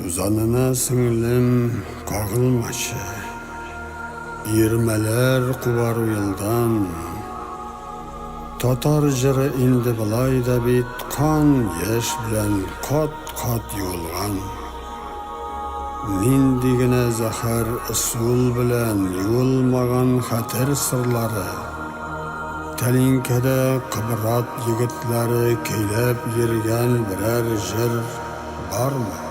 Tuzanına singlim kagılmaşı, irmeler kuvar yıldan. Tatar jırı indi bilayda bit, kan yeş bilen kat yolgan. Nindigine zahar usul bilen yolmagan hater sırları. Telinkede kıbrat yigitleri keylep yirgen birer jır barmı?